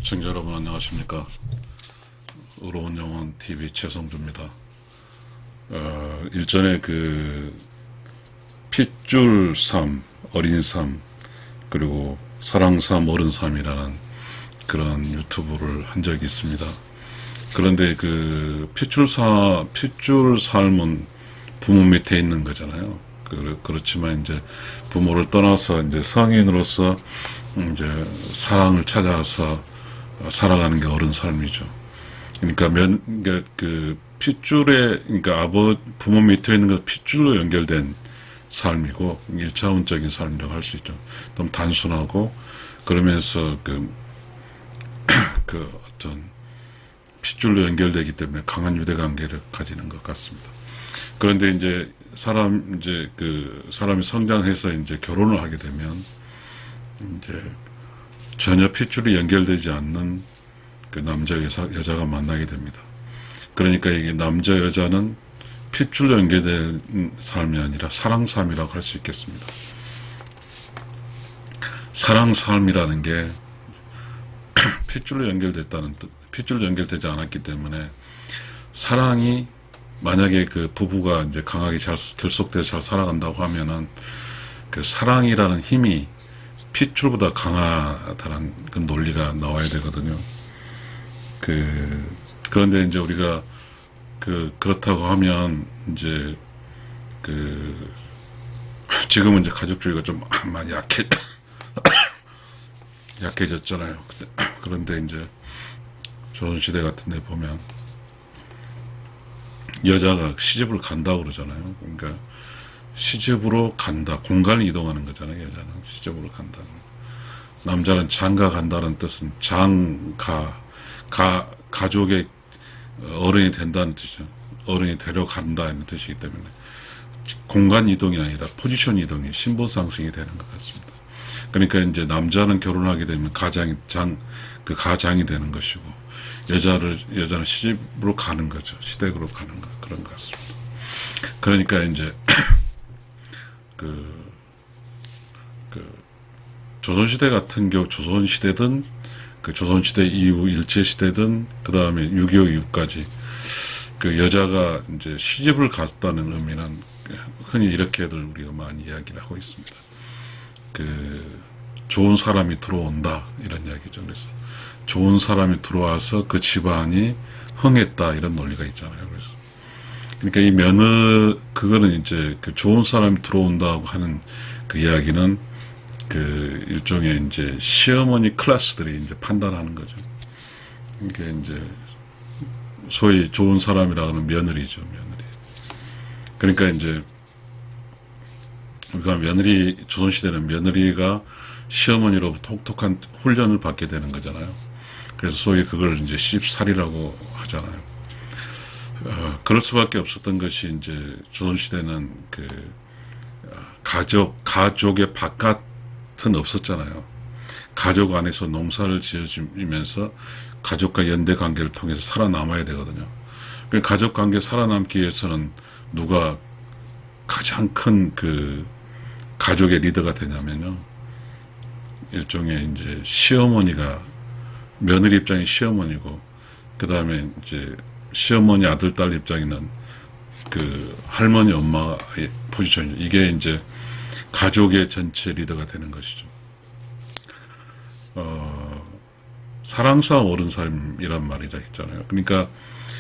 시청자 여러분 안녕하십니까. 의로운 영혼 TV 최성주입니다. 일전에 핏줄 삶, 어린 삶, 그리고 사랑 삶, 어른 삶이라는 그런 유튜브를 한 적이 있습니다. 그런데 핏줄 삶은 부모 밑에 있는 거잖아요. 그렇지만 이제 부모를 떠나서 이제 성인으로서 이제 사랑을 찾아서 살아가는 게 어른 삶이죠. 그러니까 핏줄에, 그러니까 부모 밑에 있는 것 핏줄로 연결된 삶이고, 1차원적인 삶이라고 할 수 있죠. 좀 단순하고, 그러면서 어떤 핏줄로 연결되기 때문에 강한 유대 관계를 가지는 것 같습니다. 그런데 이제 사람이 성장해서 이제 결혼을 하게 되면, 이제 전혀 핏줄이 연결되지 않는 남자 여자가 만나게 됩니다. 그러니까 이게 남자 여자는 핏줄로 연결된 삶이 아니라 사랑 삶이라고 할 수 있겠습니다. 사랑 삶이라는 게 핏줄로 연결되지 않았기 때문에, 사랑이 만약에 부부가 이제 강하게 잘 결속돼서 잘 살아간다고 하면은 사랑이라는 힘이 핏줄보다 강하다는 논리가 나와야 되거든요. 그런데 이제 우리가 그렇다고 하면 이제 지금은 이제 가족주의가 좀 많이 약해졌잖아요. 그런데 이제 조선시대 같은 데 보면 여자가 시집을 간다고 그러잖아요. 그러니까 시집으로 간다. 공간을 이동하는 거잖아요. 여자는 시집으로 간다. 남자는 장가 간다는 뜻은 가족의 어른이 된다는 뜻이죠. 어른이 데려간다는 뜻이기 때문에 공간 이동이 아니라 포지션 이동이, 신분 상승이 되는 것 같습니다. 그러니까 이제 남자는 결혼하게 되면 가장이 되는 것이고, 여자는 시집으로 가는 거죠. 시댁으로 가는 것, 그런 것 같습니다. 그러니까 이제 조선시대 같은 경우, 조선시대든 조선시대 이후 일제시대든 그 다음에 6.25 이후까지 여자가 이제 시집을 갔다는 의미는 흔히 이렇게들 우리가 많이 이야기를 하고 있습니다. 좋은 사람이 들어온다, 이런 이야기죠. 그래서 좋은 사람이 들어와서 그 집안이 흥했다, 이런 논리가 있잖아요. 그래서 그러니까 그거는 이제 좋은 사람이 들어온다고 하는 이야기는 일종의 이제 시어머니 클래스들이 이제 판단하는 거죠. 이게 이제 소위 좋은 사람이라고 하는 며느리죠, 며느리. 그러니까 이제 우리가 조선시대는 며느리가 시어머니로부터 혹독한 훈련을 받게 되는 거잖아요. 그래서 소위 그걸 이제 시집살이라고 하잖아요. 그럴 수밖에 없었던 것이, 이제 조선시대는 가족의 바깥은 없었잖아요. 가족 안에서 농사를 지어주면서 가족과 연대 관계를 통해서 살아남아야 되거든요. 가족 관계 살아남기 위해서는 누가 가장 큰 가족의 리더가 되냐면요, 일종의 이제 시어머니가, 며느리 입장이 시어머니고, 그 다음에 이제 시어머니 아들 딸 입장에는 할머니 엄마의 포지션이죠. 이게 이제 가족의 전체 리더가 되는 것이죠. 사랑싸움 어른 삶이란 말이라 했잖아요. 그러니까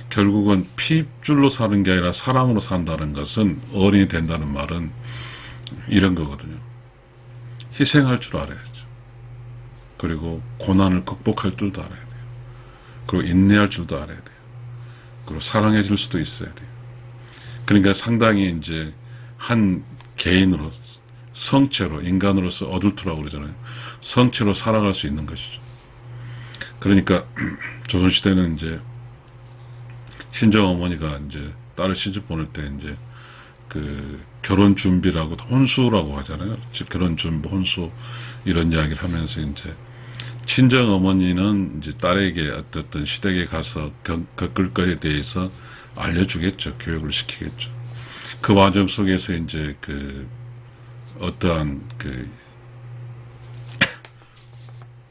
결국은 핏줄로 사는 게 아니라 사랑으로 산다는 것은, 어른이 된다는 말은 이런 거거든요. 희생할 줄 알아야죠. 그리고 고난을 극복할 줄도 알아야 돼요. 그리고 인내할 줄도 알아야 돼요. 그리고 사랑해 줄 수도 있어야 돼요. 그러니까 상당히 이제 한 개인으로, 성체로, 인간으로서 어덜트라고 그러잖아요. 성체로 살아갈 수 있는 것이죠. 그러니까 조선시대는 이제 친정 어머니가 이제 딸을 시집 보낼 때 이제 결혼 준비라고, 혼수라고 하잖아요. 즉 결혼 준비, 혼수, 이런 이야기를 하면서 이제 친정 어머니는 이제 딸에게 어떤 시댁에 가서 겪을 것에 대해서 알려주겠죠. 교육을 시키겠죠. 그 과정 속에서 이제 어떠한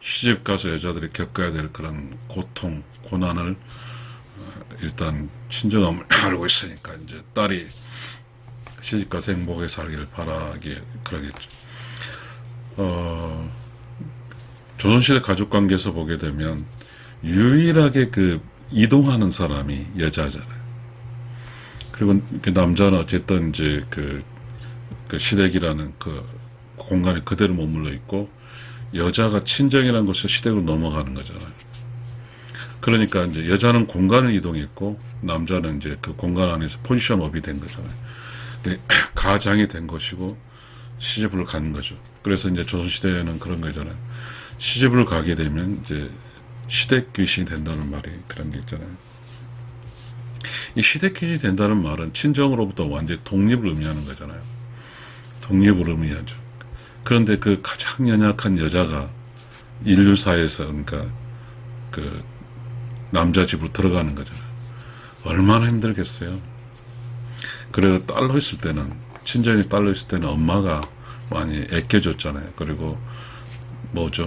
시집 가서 여자들이 겪어야 될 그런 고통, 고난을 일단 친정엄을 알고 있으니까 이제 딸이 시집 가서 행복하게 살기를 바라기 그러겠죠. 조선시대 가족관계에서 보게 되면 유일하게 그 이동하는 사람이 여자잖아요. 그리고 그 남자는 어쨌든 이제 그 시댁이라는 그 공간에 그대로 머물러 있고 여자가 친정이라는 곳에서 시댁으로 넘어가는 거잖아요. 그러니까 이제 여자는 공간을 이동했고 남자는 이제 그 공간 안에서 포지션업이 된 거잖아요. 가장이 된 것이고 시집을 가는 거죠. 그래서 이제 조선시대에는 그런 거잖아요. 시집을 가게 되면 이제 시댁 귀신이 된다는 말이 그런 게 있잖아요. 이 시댁 귀신이 된다는 말은 친정으로부터 완전히 독립을 의미하는 거잖아요. 독립을 의미하죠. 그런데 그 가장 연약한 여자가 인류사에서 그러니까 그 남자 집으로 들어가는 거잖아요. 얼마나 힘들겠어요. 그래서 딸로 있을 때는 친정이 딸로 있을 때는 엄마가 많이 애껴줬잖아요. 그리고 뭐죠?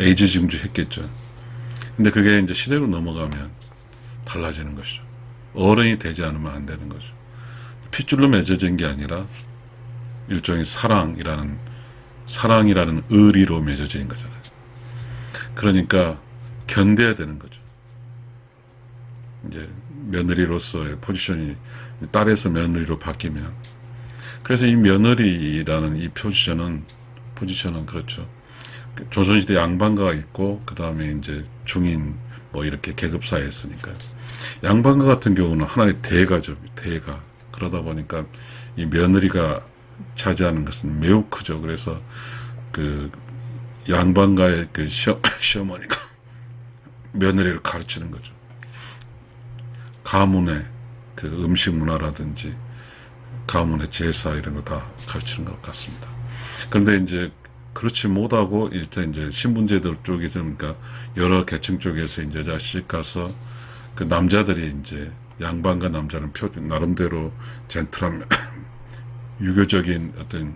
애지중지 했겠죠. 근데 그게 이제 시대로 넘어가면 달라지는 것이죠. 어른이 되지 않으면 안 되는 거죠. 핏줄로 맺어진 게 아니라 일종의 사랑이라는 의리로 맺어진 거잖아요. 그러니까 견뎌야 되는 거죠. 이제 며느리로서의 포지션이 딸에서 며느리로 바뀌면, 그래서 이 며느리라는 이 포지션은 그렇죠. 조선시대 양반가가 있고 그 다음에 이제 중인 뭐 이렇게 계급 사회였으니까요. 양반가 같은 경우는 하나의 대가죠. 대가. 그러다 보니까 이 며느리가 차지하는 것은 매우 크죠. 그래서 그 양반가의 그 시어머니가 며느리를 가르치는 거죠. 가문의 그 음식 문화라든지 가문의 제사 이런 거 다 가르치는 것 같습니다. 그런데 이제 그렇지 못하고 일단 이제 신분제도 쪽에서 그러니까 여러 계층 쪽에서 이제 여자 시집 가서 그 남자들이 이제 양반과 남자는 나름대로 젠틀한 유교적인 어떤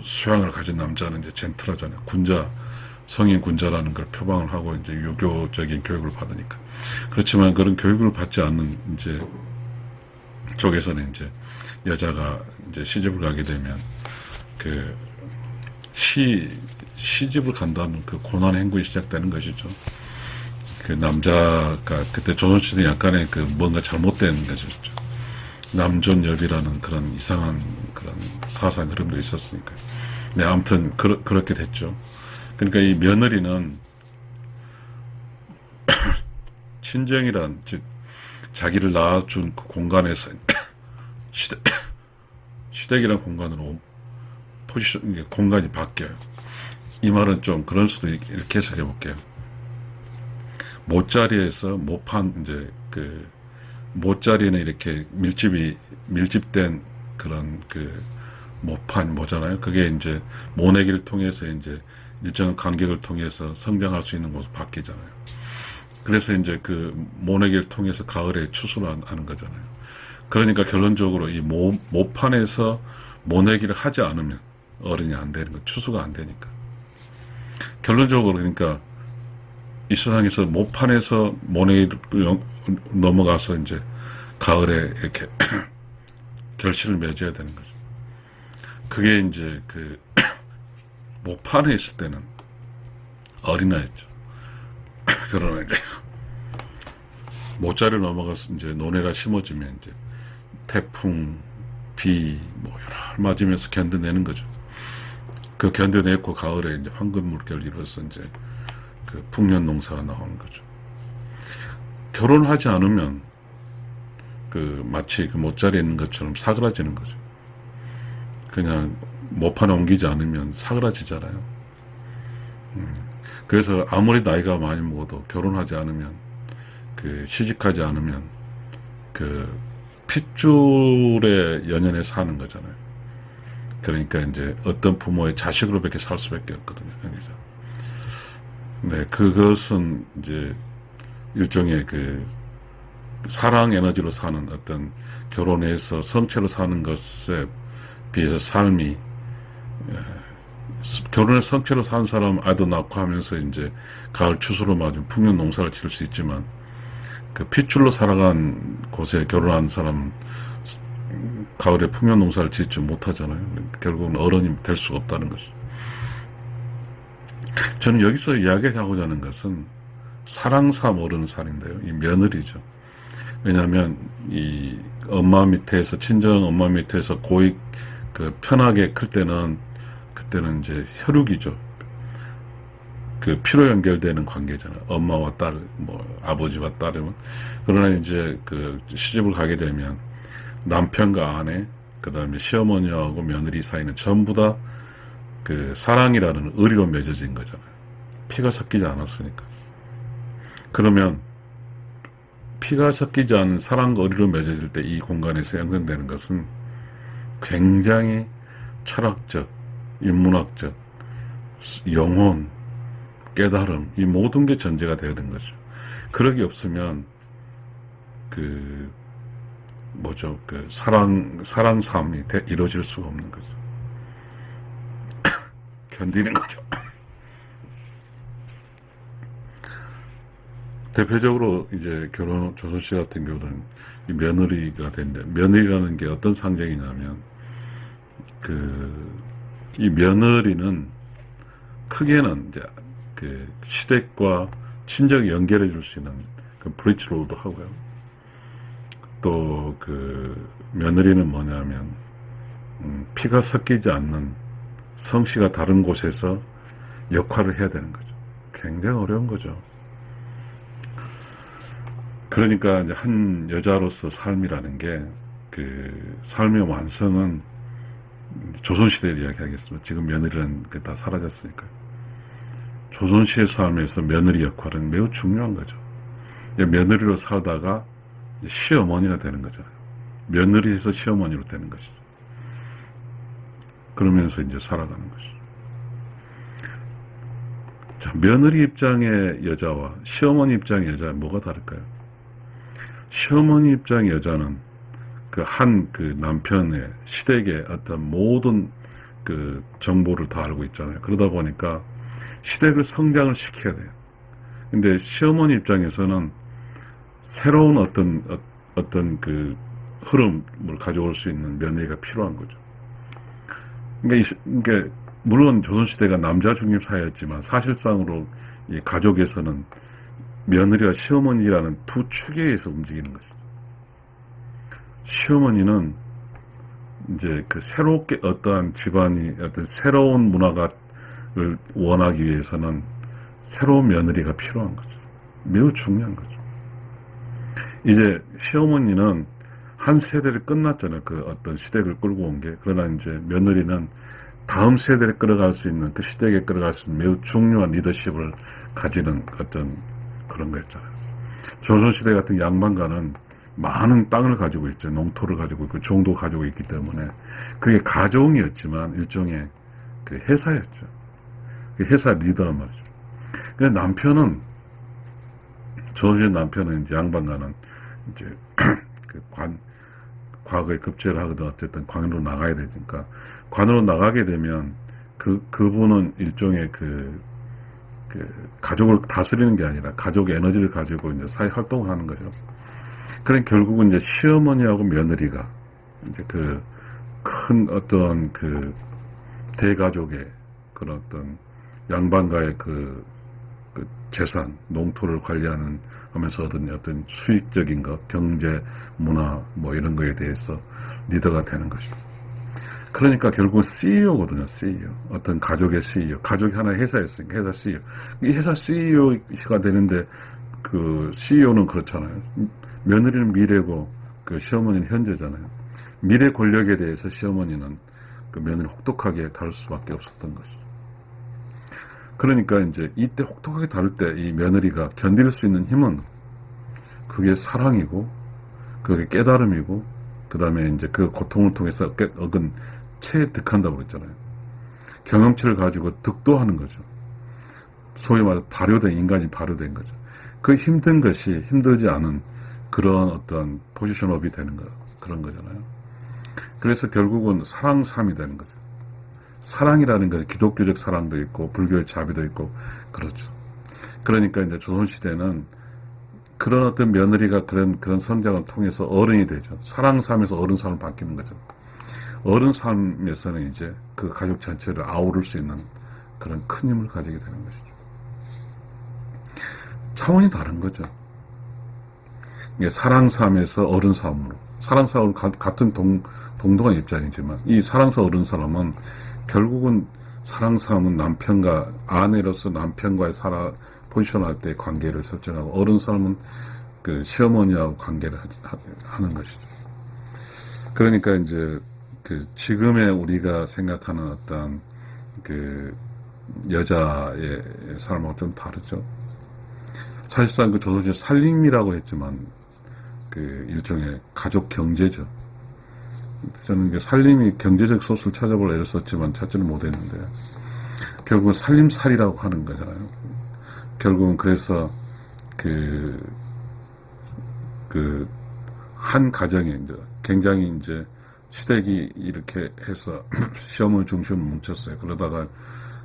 소양을 가진 남자는 이제 젠틀하잖아요. 성인 군자라는 걸 표방을 하고 이제 유교적인 교육을 받으니까. 그렇지만 그런 교육을 받지 않는 이제 쪽에서는 이제 여자가 이제 시집을 가게 되면 그 시집을 간다는 그 고난 행군이 시작되는 것이죠. 그 남자가 그때 조선시대 약간의 그 뭔가 잘못된 거죠. 남존여비라는 그런 이상한 그런 사상 흐름도 있었으니까. 네, 아무튼 그렇게 됐죠. 그러니까 이 며느리는 친정이란 즉 자기를 낳아준 그 공간에서 시댁이란 공간으로 포지션 공간이 바뀌어요. 이 말은 좀 그럴 수도 이렇게 해석해 볼게요. 못자리에서 모판 이제 그 못자리는 이렇게 밀집된 그런 그 모판 뭐잖아요. 그게 이제 모내기를 통해서 이제 일정한 간격을 통해서 성장할 수 있는 곳으로 바뀌잖아요. 그래서 이제 그 모내기를 통해서 가을에 추수를 하는 거잖아요. 그러니까 결론적으로 이 모판에서 모내기를 하지 않으면 어른이 안 되는 거, 추수가 안 되니까. 결론적으로 그러니까 이 세상에서 모판에서 모내기를 넘어가서 이제 가을에 이렇게 결실을 맺어야 되는 거죠. 그게 이제 그 모판에 있을 때는 어린아이죠. 결혼을 이제 모자를 넘어가서 이제 논에가 심어지면 이제 태풍, 비 뭐 여러 맞으면서 견뎌내는 거죠. 그 견뎌내고 가을에 이제 황금 물결을 이뤄서 이제 그 풍년 농사가 나오는 거죠. 결혼하지 않으면 그 마치 그 못자리에 있는 것처럼 사그라지는 거죠. 그냥 모판에 옮기지 않으면 사그라지잖아요. 그래서 아무리 나이가 많이 먹어도 결혼하지 않으면 그 시집하지 않으면 그 핏줄의 연연에 사는 거잖아요. 그러니까 이제 어떤 부모의 자식으로밖에 살 수밖에 없거든요. 그죠? 네, 그것은 이제 일종의 그 사랑 에너지로 사는 어떤 결혼해서 성체로 사는 것에 비해서 삶이 결혼의 성취로 산 사람 아이도 낳고 하면서 이제 가을 추수로 맞은 풍년 농사를 지을 수 있지만 그 핏줄로 살아간 곳에 결혼한 사람 가을에 풍년 농사를 짓지 못하잖아요. 결국은 어른이 될 수가 없다는 것이죠. 저는 여기서 이야기하고자 하는 것은 사랑사 모르는 살인데요. 이 며느리죠. 왜냐하면 이 엄마 밑에서 친정 엄마 밑에서 고익 그 편하게 클 때는 그때는 이제 혈육이죠. 그 피로 연결되는 관계잖아요. 엄마와 딸, 뭐 아버지와 딸은. 그러나 이제 그 시집을 가게 되면 남편과 아내, 그 다음에 시어머니하고 며느리 사이는 전부 다 그 사랑이라는 의리로 맺어진 거잖아요. 피가 섞이지 않았으니까. 그러면 피가 섞이지 않은 사랑과 의리로 맺어질 때 이 공간에서 형성되는 것은 굉장히 철학적, 인문학적, 영혼, 깨달음, 이 모든 게 전제가 되어야 되는 거죠. 그러기 없으면 그 뭐죠, 그 사랑 삶이 이루어질 수가 없는 거죠. 견디는 거죠. 대표적으로 이제 조선시대 같은 경우는 이 며느리가 된대. 며느리라는 게 어떤 상징이냐면 이 며느리는 크게는 이제 그 시댁과 친정이 연결해 줄 수 있는 그 브릿지 롤도 하고요. 또 그 며느리는 뭐냐면 피가 섞이지 않는 성씨가 다른 곳에서 역할을 해야 되는 거죠. 굉장히 어려운 거죠. 그러니까 이제 한 여자로서 삶이라는 게 그 삶의 완성은 조선시대를 이야기하겠습니다. 지금 며느리라는 게 다 사라졌으니까요. 조선시대 삶에서 며느리 역할은 매우 중요한 거죠. 며느리로 살다가 시어머니가 되는 거잖아요. 며느리에서 시어머니로 되는 것이죠. 그러면서 이제 살아가는 것이죠. 자, 며느리 입장의 여자와 시어머니 입장의 여자는 뭐가 다를까요? 시어머니 입장의 여자는 그 남편의 시댁의 어떤 모든 그 정보를 다 알고 있잖아요. 그러다 보니까 시댁을 성장을 시켜야 돼요. 근데 시어머니 입장에서는 새로운 어떤 그 흐름을 가져올 수 있는 며느리가 필요한 거죠. 그러니까 물론 조선시대가 남자 중립 사회였지만 사실상으로 이 가족에서는 며느리와 시어머니라는 두 축에 의해서 움직이는 것이죠. 시어머니는 이제 그 새롭게 어떠한 집안이 어떤 새로운 문화를 원하기 위해서는 새로운 며느리가 필요한 거죠. 매우 중요한 거죠. 이제 시어머니는 한 세대를 끝났잖아요. 그 어떤 시댁을 끌고 온 게. 그러나 이제 며느리는 다음 세대를 끌어갈 수 있는 그 시댁에 끌어갈 수 있는 매우 중요한 리더십을 가지는 어떤 그런 거였잖아요. 조선시대 같은 양반가는 많은 땅을 가지고 있죠. 농토를 가지고 있고 종도 가지고 있기 때문에 그게 가정이었지만 일종의 그 회사였죠. 그 회사 리더란 말이죠. 근데 남편은 조선시대 남편은 이제 양반가는 이제 그 과거에 급제를 하거든 어쨌든 관으로 나가야 되니까 관으로 나가게 되면 그분은 일종의 그 가족을 다스리는 게 아니라 가족의 에너지를 가지고 이제 사회 활동을 하는 거죠. 그러니까 결국은 이제 시어머니하고 며느리가 이제 그 큰 어떤 그 대가족의 그런 어떤 양반가의 그 재산, 농토를 관리하는 하면서 얻은 어떤 수익적인 것, 경제, 문화 뭐 이런 거에 대해서 리더가 되는 것이죠. 그러니까 결국은 CEO거든요. CEO. 어떤 가족의 CEO. 가족이 하나의 회사였으니까 회사 CEO. 이 회사 CEO가 되는데 그 CEO는 그렇잖아요. 며느리는 미래고 그 시어머니는 현재잖아요. 미래 권력에 대해서 시어머니는 그 며느리를 혹독하게 다룰 수밖에 없었던 것이죠. 그러니까 이제 이때 혹독하게 다룰 때 이 며느리가 견딜 수 있는 힘은 그게 사랑이고 그게 깨달음이고 그 다음에 이제 그 고통을 통해서 얻은 체득한다고 그랬잖아요. 경험치를 가지고 득도하는 거죠. 소위 말해 발효된 인간이 발효된 거죠. 그 힘든 것이 힘들지 않은 그런 어떤 포지션업이 되는 거 그런 거잖아요. 그래서 결국은 사랑삼이 되는 거죠. 사랑이라는 것은 기독교적 사랑도 있고 불교의 자비도 있고 그렇죠. 그러니까 이제 조선시대는 그런 어떤 며느리가 그런 성장을 통해서 어른이 되죠. 사랑 삶에서 어른 삶을 바뀌는 거죠. 어른 삶에서는 이제 그 가족 전체를 아우를 수 있는 그런 큰 힘을 가지게 되는 것이죠. 차원이 다른 거죠. 사랑 삶에서 어른 삶으로. 사랑 삶은 같은 동등한 입장이지만 이 사랑 삶 어른 삶은 결국은 사랑 삶은 남편과 아내로서 남편과의 포지션할 때 관계를 설정하고 어른 삶은 그 시어머니하고 관계를 하는 것이죠. 그러니까 이제 그 지금의 우리가 생각하는 어떤 그 여자의 삶하고 좀 다르죠. 사실상 그 조선시대 살림이라고 했지만 그 일종의 가족 경제죠. 저는 살림이 경제적 소스를 찾아볼 애를 썼지만 찾지는 못했는데 결국은 살림살이라고 하는 거잖아요. 결국은 그래서 한 가정에 이제 굉장히 이제 시댁이 이렇게 해서 시어머니 중심을 뭉쳤어요. 그러다가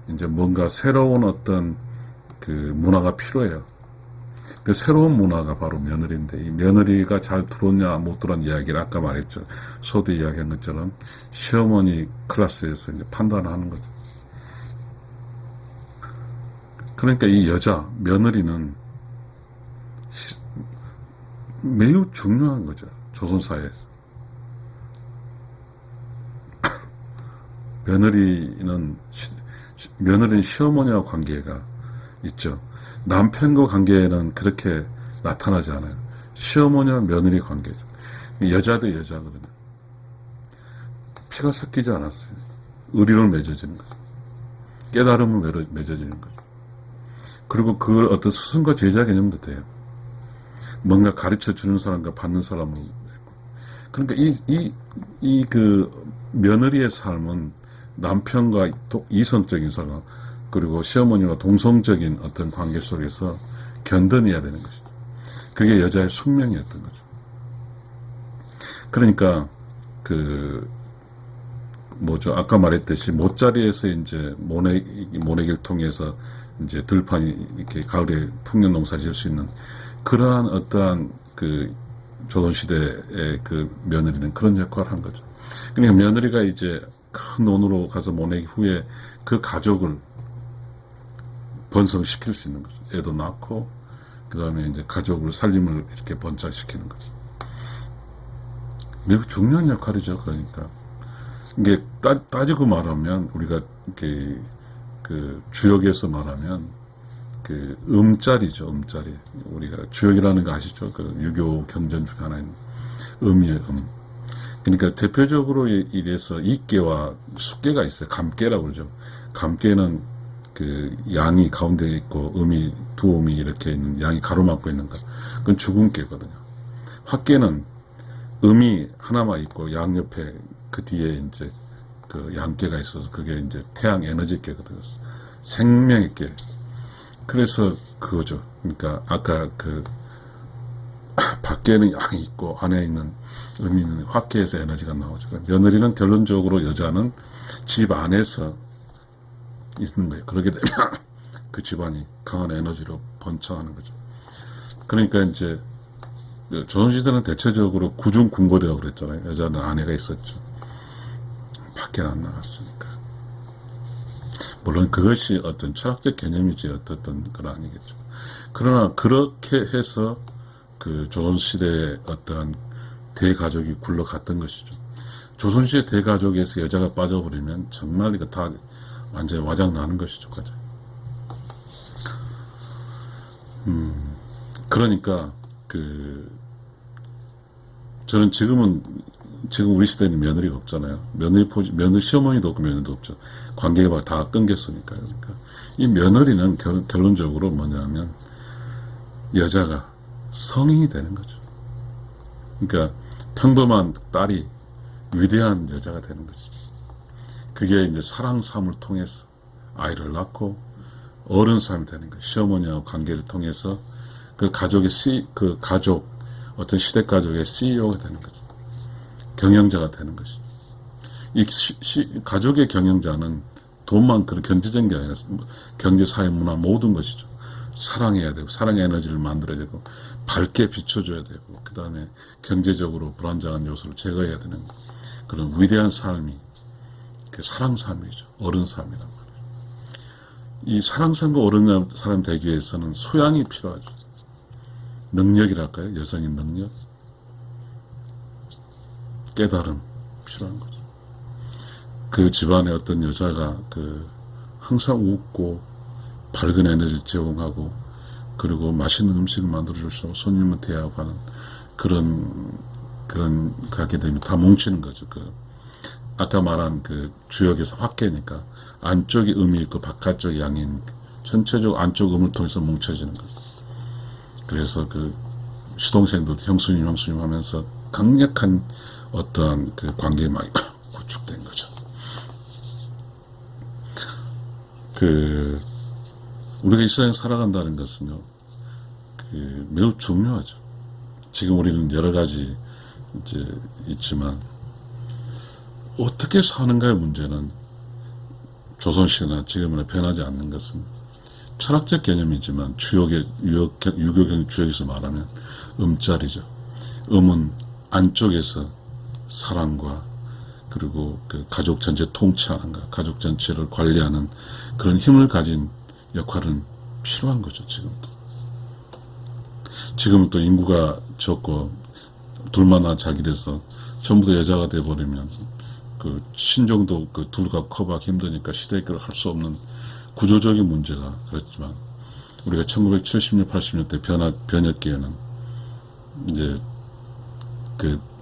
이제 뭔가 새로운 어떤 그 문화가 필요해요. 그 새로운 문화가 바로 며느리인데 이 며느리가 잘 들어오냐 못 들어오냐 이야기를 아까 말했죠. 서두 이야기한 것처럼 시어머니 클래스에서 이제 판단을 하는 거죠. 그러니까 이 여자 며느리는 매우 중요한 거죠. 조선사회에서. 며느리는 시어머니와 관계가 있죠. 남편과 관계는 그렇게 나타나지 않아요. 시어머니와 며느리 관계죠. 여자도 여자거든요. 피가 섞이지 않았어요. 의리로 맺어지는 거죠. 깨달음을 맺어지는 거죠. 그리고 그걸 어떤 스승과 제자 개념도 돼요. 뭔가 가르쳐 주는 사람과 받는 사람으로. 그러니까 그 며느리의 삶은 남편과 이성적인 사람, 그리고 시어머니와 동성적인 어떤 관계 속에서 견뎌내야 되는 것이죠. 그게 여자의 숙명이었던 거죠. 그러니까 아까 말했듯이 못자리에서 이제 모내기를 통해서 이제 들판이 이렇게 가을에 풍년 농사를 지을 수 있는 그러한 어떠한 그 조선시대의 그 며느리는 그런 역할을 한 거죠. 그러니까 며느리가 이제 큰 논으로 가서 모내기 후에 그 가족을 번성시킬 수 있는 거죠. 애도 낳고, 그 다음에 이제 가족을 살림을 이렇게 번창시키는 거죠. 매우 중요한 역할이죠. 그러니까. 이게 따지고 말하면, 우리가 이렇게 그 주역에서 말하면, 그 음자리죠. 음자리. 우리가 주역이라는 거 아시죠? 그 유교 경전 중 하나인 음이에요. 음. 그러니까 대표적으로 이래서 이깨와 숙깨가 있어요. 감깨라고 그러죠. 감깨는 그 양이 가운데 있고 두 음이 이렇게 있는 양이 가로막고 있는 것. 그건 죽은 깨거든요. 화깨는 음이 하나만 있고 양 옆에 그 뒤에 이제 그 양깨가 있어서 그게 이제 태양 에너지 깨거든요. 생명의 깨. 그래서 그거죠. 그러니까 아까 그 밖에는 양이 있고 안에 있는 음이 있는 화깨에서 에너지가 나오죠. 며느리는 결론적으로 여자는 집 안에서 있는 거예요. 그러게 되면 그 집안이 강한 에너지로 번창하는 거죠. 그러니까 이제 조선시대는 대체적으로 구중궁궐이라고 그랬잖아요. 여자는 아내가 있었죠. 밖에는 안 나갔으니까. 물론 그것이 어떤 철학적 개념이지 어떤 건 아니겠죠. 그러나 그렇게 해서 그 조선시대의 어떤 대가족이 굴러갔던 것이죠. 조선시대 대가족에서 여자가 빠져버리면 정말 이거 다 완전히 와장 나는 것이죠. 그러니까 저는 지금 우리 시대는 며느리가 없잖아요. 며느리 시어머니도 없고 며느리도 없죠. 관계가 다 끊겼으니까요. 그러니까 이 며느리는 결론적으로 뭐냐면 여자가 성인이 되는 거죠. 그러니까 평범한 딸이 위대한 여자가 되는 거죠. 그게 이제 사랑 삶을 통해서 아이를 낳고 어른 삶이 되는 거예요. 시어머니하고 관계를 통해서 그 어떤 시댁 가족의 CEO가 되는 거죠. 경영자가 되는 것이죠. 이 가족의 경영자는 돈만 그런 경제적인 게 아니라 경제, 사회, 문화 모든 것이죠. 사랑해야 되고 사랑의 에너지를 만들어야 되고 밝게 비춰줘야 되고 그 다음에 경제적으로 불안정한 요소를 제거해야 되는 그런 위대한 삶이 그 사랑 삶이죠. 어른 삶이란 말이에요. 이 사랑 삶과 어른 삶 되기 위해서는 소양이 필요하죠. 능력이랄까요? 여성의 능력, 깨달음 필요한 거죠. 그 집안에 어떤 여자가 항상 웃고 밝은 에너지를 제공하고 그리고 맛있는 음식을 만들어줘서 손님을 대하고 하는 그런 가게 되면 다 뭉치는 거죠. 아까 말한 주역에서 확계니까 안쪽이 음이 있고 바깥쪽이 양인 전체적으로 안쪽 음을 통해서 뭉쳐지는 거죠. 그래서 시동생들도 형수님 하면서 강력한 어떠한 관계가 많이 구축된 거죠. 우리가 이 세상에 살아간다는 것은요, 매우 중요하죠. 지금 우리는 여러 가지 이제 있지만, 어떻게 사는가의 문제는 조선시대나 지금이나 변하지 않는 것은 철학적 개념이지만 유교 주역에서 말하면 음자리죠. 음은 안쪽에서 사랑과 그리고 가족 전체 통치하는 것, 가족 전체를 관리하는 그런 힘을 가진 역할은 필요한 거죠. 지금은 또 인구가 적고 둘만 자기 돼서 전부 다 여자가 돼버리면 신종도 둘과 커버하기 힘드니까 시대를 할 수 없는 구조적인 문제가 그렇지만 우리가 1970년, 80년대 변혁기에는 이제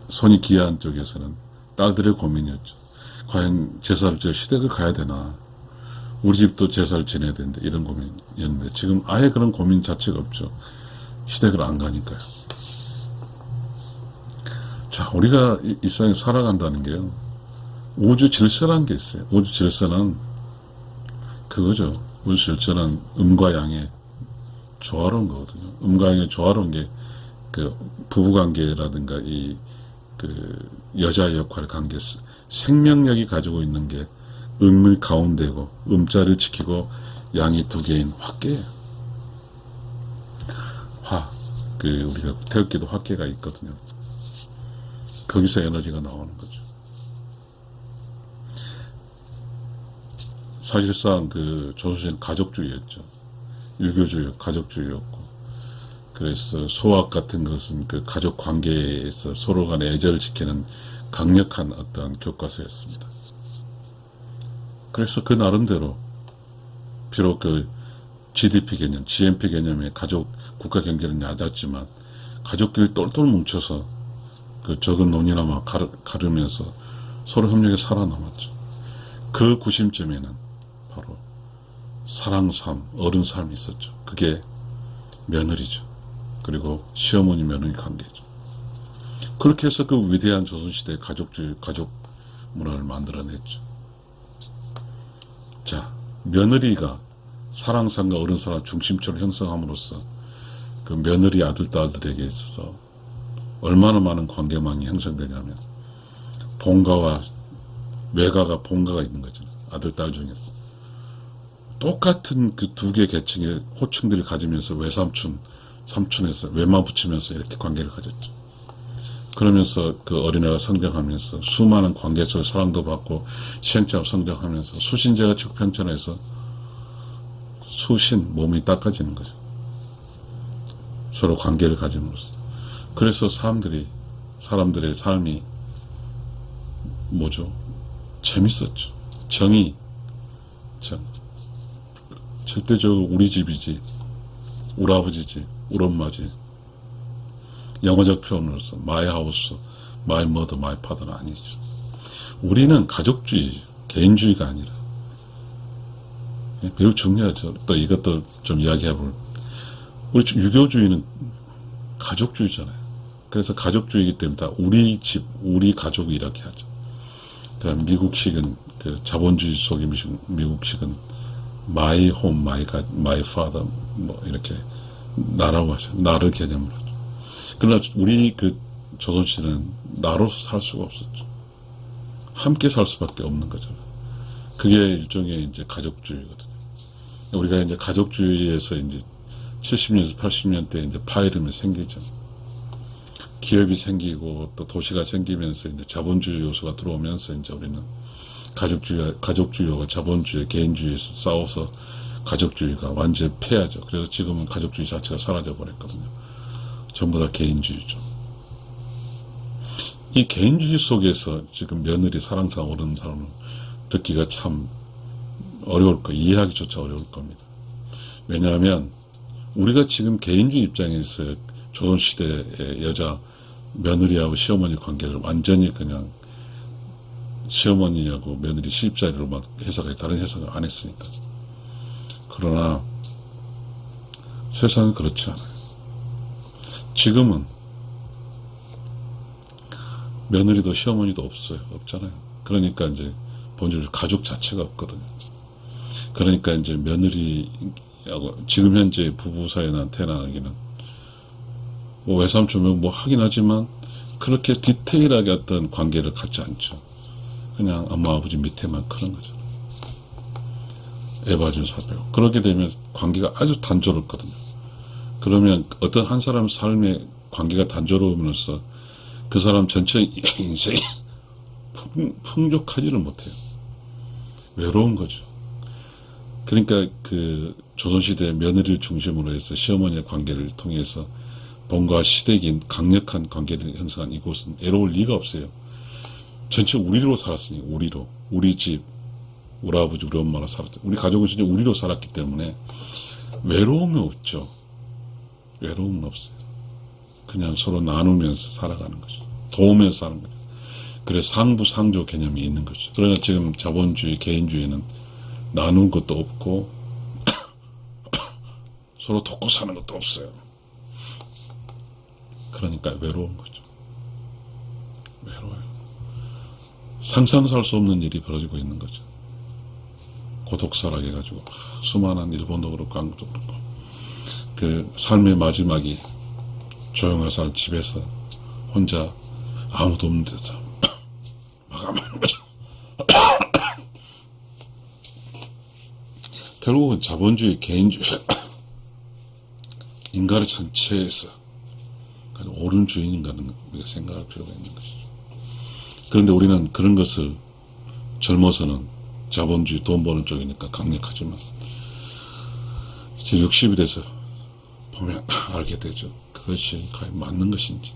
손이 귀한 쪽에서는 딸들의 고민이었죠. 과연 제사를 지을 시댁을 가야 되나? 우리 집도 제사를 지내야 되는데 이런 고민이었는데 지금 아예 그런 고민 자체가 없죠. 시댁을 안 가니까요. 자, 우리가 이 세상에 살아간다는 게요. 우주 질서라는 게 있어요. 우주 질서는 그거죠. 우주 질서는 음과 양의 조화로운 거거든요. 음과 양의 조화로운 게 부부관계라든가 여자의 역할 관계, 생명력이 가지고 있는 게 음의 가운데고 음자를 지키고 양이 두 개인 화계예요. 우리가 태극기도 화계가 있거든요. 거기서 에너지가 나오는 거죠. 사실상 조선시대는 가족주의였죠. 유교주의, 가족주의였고, 그래서 소학 같은 것은 가족 관계에서 서로 간의 애절을 지키는 강력한 어떤 교과서였습니다. 그래서 그 나름대로 비록 GDP 개념, GNP 개념의 가족 국가 경제는 얕았지만 가족끼리 똘똘 뭉쳐서 적은 논이나마 가르면서 서로 협력에 살아남았죠. 그 구심점에는 바로 사랑삶, 어른 삶이 있었죠. 그게 며느리죠. 그리고 시어머니 며느리 관계죠. 그렇게 해서 위대한 조선시대 가족주의, 가족 문화를 만들어냈죠. 자, 며느리가 사랑상과 어른사랑 중심처럼 형성함으로써 며느리 아들, 딸들에게 있어서 얼마나 많은 관계망이 형성되냐면 본가와 외가가 본가가 있는 거죠. 아들, 딸 중에서. 똑같은 두 개 계층의 호칭들을 가지면서 외삼촌, 삼촌에서 외마 붙이면서 이렇게 관계를 가졌죠. 그러면서 어린애가 성장하면서 수많은 관계 속에 사랑도 받고 시행착오 성장하면서 수신제가 지구 편천해서 수신, 몸이 닦아지는 거죠. 서로 관계를 가짐으로써. 그래서 사람들의 삶이 뭐죠? 재밌었죠. 정이, 절대적으로 우리 집이지, 우리 아버지지, 우리 엄마지. 영어적 표현으로서 my house, my mother, my father는 아니죠. 우리는 가족주의, 개인주의가 아니라 매우 중요하죠. 또 이것도 좀 이야기해볼. 우리 유교주의는 가족주의잖아요. 그래서 가족주의이기 때문에 다 우리 집, 우리 가족 이렇게 하죠. 그다음 미국식은 자본주의 속의 미국식은 my home, my father 뭐 이렇게 나라고 하죠. 나를 개념으로 하죠. 그러나 우리 조선시대는 나로서 살 수가 없었죠. 함께 살 수밖에 없는 거잖아요. 그게 일종의 이제 가족주의거든요. 우리가 이제 가족주의에서 이제 70년대, 80년대 이제 파열음이 생기죠. 기업이 생기고 또 도시가 생기면서 이제 자본주의 요소가 들어오면서 이제 우리는 가족주의와 자본주의, 개인주의에서 싸워서 가족주의가 완전히 패하죠. 그래서 지금은 가족주의 자체가 사라져 버렸거든요. 전부 다 개인주의죠. 이 개인주의 속에서 지금 며느리 사랑상 오르는 사람은 듣기가 참 어려울 거예요. 이해하기조차 어려울 겁니다. 왜냐하면 우리가 지금 개인주의 입장에서 조선시대의 여자 며느리하고 시어머니 관계를 완전히 그냥 시어머니하고 며느리 시집살이로만 해석해, 다른 해석을 안 했으니까. 그러나 세상은 그렇지 않아요. 지금은 며느리도 시어머니도 없잖아요. 그러니까 이제 본질적으로 가족 자체가 없거든요. 그러니까 이제 며느리하고 지금 현재 부부 사이나 태어나기는 뭐 외삼촌은 뭐 하긴 하지만 그렇게 디테일하게 어떤 관계를 갖지 않죠. 그냥 엄마 아버지 밑에만 크는 거죠. 애 봐준 살빼고. 그렇게 되면 관계가 아주 단조롭거든요. 그러면 어떤 한 사람 삶의 관계가 단조로우면서 그 사람 전체 인생이 풍족하지를 못해요. 외로운 거죠. 그러니까 그 조선시대 며느리를 중심으로 해서 시어머니의 관계를 통해서 본과 시댁인 강력한 관계를 형성한 이곳은 외로울 리가 없어요. 전체 우리로 살았으니, 우리로. 우리 집, 우리 아버지, 우리 엄마로 살았죠. 우리 가족은 진짜 우리로 살았기 때문에 외로움이 없죠. 외로움은 없어요. 그냥 서로 나누면서 살아가는 거죠. 도우면서 사는 거죠. 그래서 상부, 상조 개념이 있는 거죠. 그러나 지금 자본주의, 개인주의는 나눈 것도 없고 서로 돕고 사는 것도 없어요. 그러니까 외로운 거죠. 외로워요. 상상할 수 없는 일이 벌어지고 있는 거죠. 고독사락 해가지고 수많은 일본도 그렇고 한국도 그렇고 그 삶의 마지막이 조용하살 집에서 혼자 아무도 없는 데서 마감하는 거죠. 결국은 자본주의, 개인주의, 인간의 전체에서 옳은 주인인가는 우리가 생각할 필요가 있는 것이죠. 그런데 우리는 그런 것을 젊어서는 자본주의, 돈 버는 쪽이니까 강력하지만 이제 60이 돼서 보면 알게 되죠. 그것이 과연 맞는 것인지.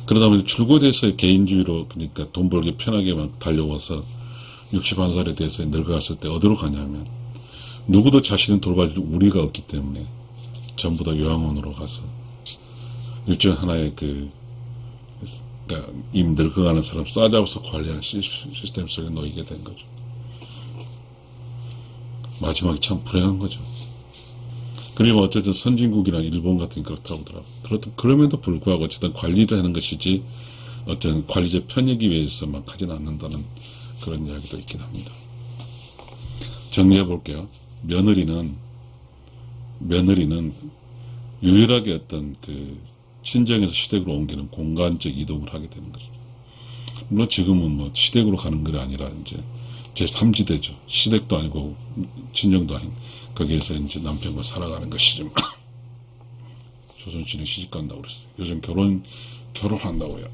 그러다 보니 줄곧 해서 개인주의로, 그러니까 돈 벌기 편하게만 달려와서 61살에 대해서 늙어갔을 때 어디로 가냐면 누구도 자신을 돌봐줄 우리가 없기 때문에 전부 다 요양원으로 가서 일종의 하나의 그러니까 이미 늙어가는 사람 싸잡아서 관리하는 시스템 속에 놓이게 된 거죠. 마지막이 참 불행한 거죠. 그리고 어쨌든 선진국이나 일본 같은 게 그렇다고 하더라고요. 그럼에도 불구하고 어쨌든 관리를 하는 것이지 어떤 관리적 편익이 위해서만 하진 않는다는 그런 이야기도 있긴 합니다. 정리해 볼게요. 며느리는 유일하게 어떤 그 친정에서 시댁으로 옮기는 공간적 이동을 하게 되는 거죠. 물론 지금은 뭐 시댁으로 가는 게 아니라 이제 제3지대죠. 시댁도 아니고 친정도 아닌 거기에서 이제 남편과 살아가는 것이지만 조선시대 시집 간다고 그랬어요. 요즘 결혼한다고요.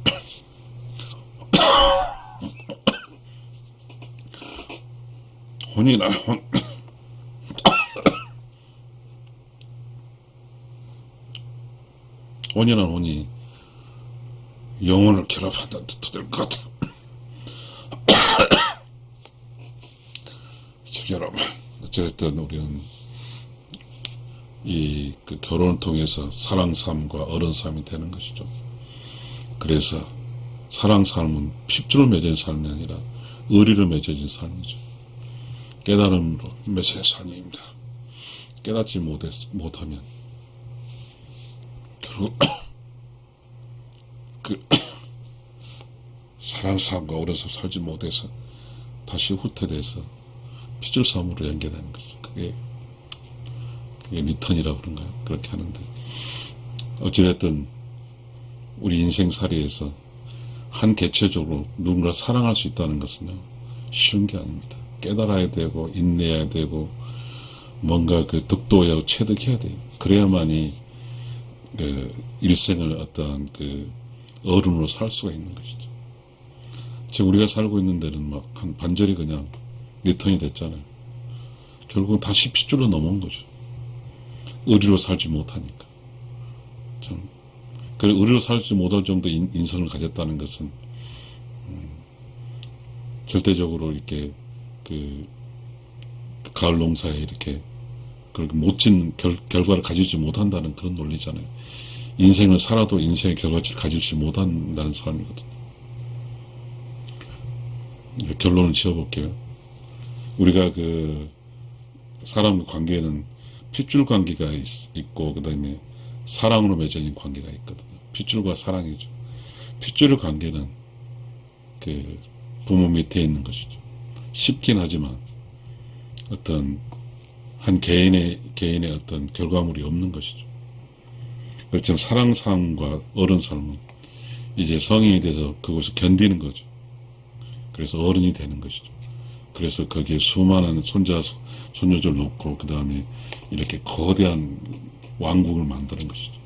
혼이나 혼이란 혼이 영혼을 결합한다는 뜻도 될 것 같아요. 여러분, 어쨌든 우리는 그 결혼을 통해서 사랑 삶과 어른 삶이 되는 것이죠. 그래서 사랑 삶은 핍주로 맺어진 삶이 아니라 의리로 맺어진 삶이죠. 깨달음으로 맺어진 삶입니다. 깨닫지 못하면 결국 그 사랑 삶과 어른 삶 살지 못해서 다시 후퇴돼서 핏줄 싸움으로 연계되는 거죠. 그게 리턴이라고 그런가요? 그렇게 하는데 어찌됐든 우리 인생살이에서 한 개체적으로 누군가 사랑할 수 있다는 것은요, 쉬운 게 아닙니다. 깨달아야 되고, 인내해야 되고, 뭔가 그 득도하고 체득해야 돼요. 그래야만이 그 일생을 어떠한 그 어른으로 살 수가 있는 것이죠. 지금 우리가 살고 있는 데는 막 한 반절이 그냥 리턴이 됐잖아요. 결국은 다시 핏줄로 넘어온 거죠. 의리로 살지 못하니까. 참. 그 의리로 살지 못할 정도 인성을 가졌다는 것은 절대적으로 이렇게 그 가을 농사에 이렇게 그렇게 멋진 결과를 가지지 못한다는 그런 논리잖아요. 인생을 살아도 인생의 결과치를 가지지 못한다는 사람이거든요. 결론을 지어볼게요. 우리가 그 사람 관계에는 핏줄 관계가 있고, 그 다음에 사랑으로 맺어진 관계가 있거든요. 핏줄과 사랑이죠. 핏줄의 관계는 그 부모 밑에 있는 것이죠. 쉽긴 하지만 어떤 한 개인의 어떤 결과물이 없는 것이죠. 그렇지만 사랑 삶과 어른 삶은 이제 성인이 돼서 그것을 견디는 거죠. 그래서 어른이 되는 것이죠. 그래서 거기에 수많은 손녀들 놓고 그 다음에 이렇게 거대한 왕국을 만드는 것이죠.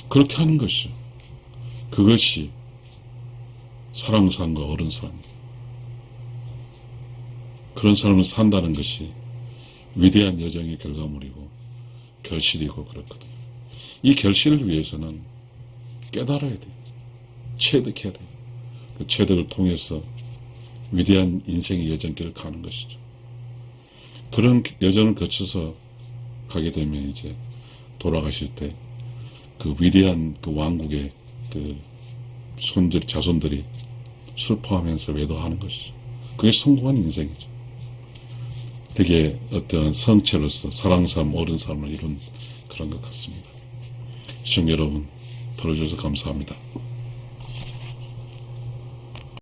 그렇게 하는 것이죠. 그것이 사랑 삶과 어른 삶. 그런 삶을 산다는 것이 위대한 여정의 결과물이고 결실이고 그렇거든요. 이 결실을 위해서는 깨달아야 돼요. 체득해야 돼요. 그 체득을 통해서 위대한 인생의 여정길을 가는 것이죠. 그런 여정을 거쳐서 가게 되면 이제 돌아가실 때 그 위대한 그 왕국의 그 자손들이 슬퍼하면서 외도하는 것이죠. 그게 성공한 인생이죠. 되게 어떤 성체로서 사랑삶, 어른삶을 이룬 그런 것 같습니다. 시청자 여러분, 들어주셔서 감사합니다.